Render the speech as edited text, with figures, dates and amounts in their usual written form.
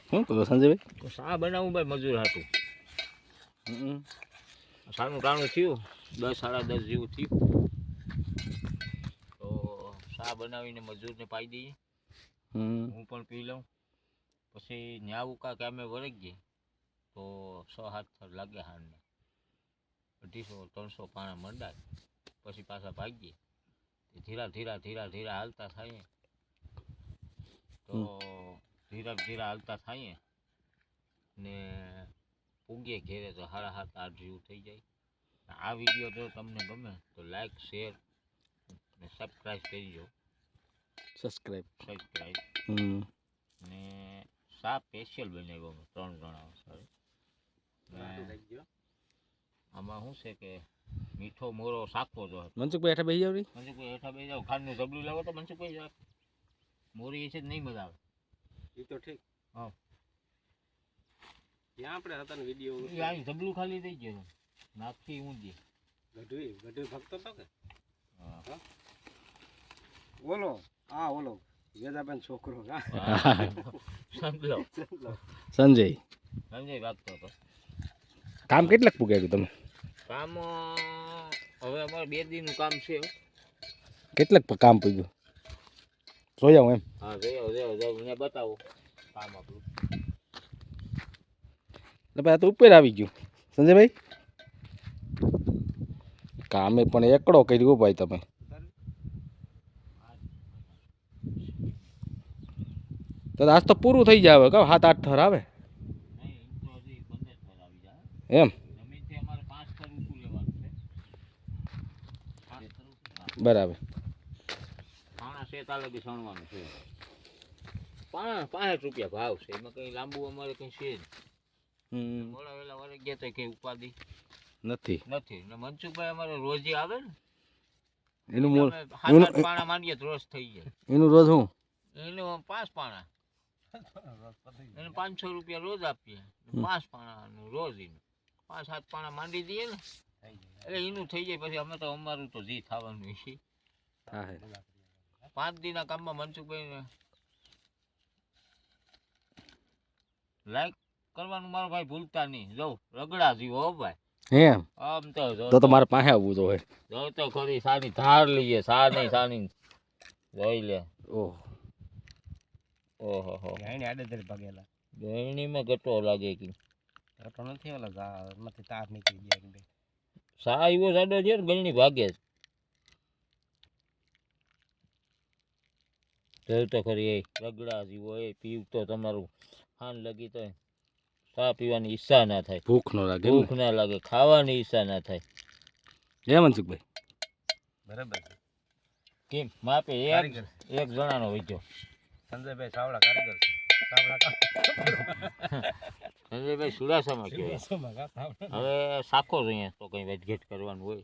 શું કહો સંજયભાઈ? તો શા બનાવું ભાઈ મજૂર હતું. હમ સાનું ટાણું થયું 10 સાડા 10 જેવું થયું. તો શા બનાવીને મજૂરને પાઈ દઈએ. હું પણ પી લઉં. પછી ન્યાવું કાંક અમે વળગી ગઈ તો 6-7 લાગે હારને 250-300 પાણા મંડાય. પછી પાછા ભાગીએ. ધીરા ધીરા ધીરા ધીરા હાલતા થાય તો ધીરા ધીરા હાલતા થાય ને પૂગીએ ઘેરે તો 7:30-8 જેવું થઈ જાય. આ વિડીયો જો તમને ગમે તો લાઈક શેર ને સબસ્ક્રાઈબ કરજો. સબસ્ક્રાઈબ ને શા સ્પેશિયલ બનાવ્યો અમે 3 જણા સારું. આમાં શું છે કે મીઠો મોરો શાકવો જોઈએ. મનસુખભાઈ હેઠા બેસી જાવ ને. મનસુખભાઈ હેઠા બેસી જાવ. ખાંડનું ઝબલું લાવો તો મનસુખભાઈ જાવ. મોરી છે જ નહીં મજા આવે. એ તો ઠીક. હા ત્યાં આપણે હતા ને વિડીયો આ ઝબલું ખાલી થઈ ગયો નાખી ઊંધી ગઢવી ભક્તો તો કે હા ઓલો ઓલો વેદાબેન છોકરો સંજય વાગતો હતો. કામ કેટલાક પૂગાડ્યું તમે? કામ હવે અમારે 2 દિનનું કામ છે. કેટલાક કામ પૂગ્યું જોઈ આવું એમ? હા જોઈ બતાવો કામ આપણું. એટલે ભાઈ આ તો ઉપર આવી ગયું સંજયભાઈ. કામે પણ એકડો કર્યો ભાઈ તમે. તો આજ તો પૂરું થઈ જાય હવે કહો 7-8 થર આવે એમ. બરાબર. 46 છે. 65 રૂપિયા ભાવ છે. એમાં કઈ લાંબુ અમારે કઈ છે જ. મોડા વેલા વળે ગયા તો કઈ ઉપાધિ નથી. ને મનસુખભાઈ અમારે રોજ આવે ને એનું 7-8 પાણા માંડીએ તો રોજ થઈ જાય. એનું રોજ હું એનું 5 પાણા એને 500 રૂપિયા રોજ આપીએ. 5 પાણાનું રોજ એનું 5-7 પાણા માંડી દઈએ ને એટલે એનું થઈ જાય. પછી અમે તો અમારું તો જી થવાનું છે. 5 દિનના કામમાં મનસુખભાઈ લાઈક કરવાનું મારો ભાઈ ભૂલતા નહીં. જો રગડા જીવો હો ભાઈ. એમ આમ તો મારે પાસે આવવું જોઈએ. જો તો ખરી સાની ધાર લઈએ. સાની જોઈ લે. ઓહો ગાયને આડેધડ ભાગેલા. ગયણીમાં ગટો લાગે કે ગટો નથી ઓલા માંથી તાર નીકળી ગયા કે સા એવો સાડો છે ને ગયણી ભાગે જોયું તો ખરી. રગડા જીવો એ પીવતો તમારું હાન લગી તો ચા પીવાની ઈચ્છા ના થાય. ભૂખ ના લાગે ખાવાની ઈચ્છા ના થાય. એ મનસુખભાઈ બરાબર કેમ માપે એક જણાનો વૈજો. સંજયભાઈ સાવડા કારીગર છે. સંજયભાઈ સુડાસામાં કહેવાય. હવે સાખો જ અહીંયા તો કઈ વેચઘેટ કરવાનું હોય.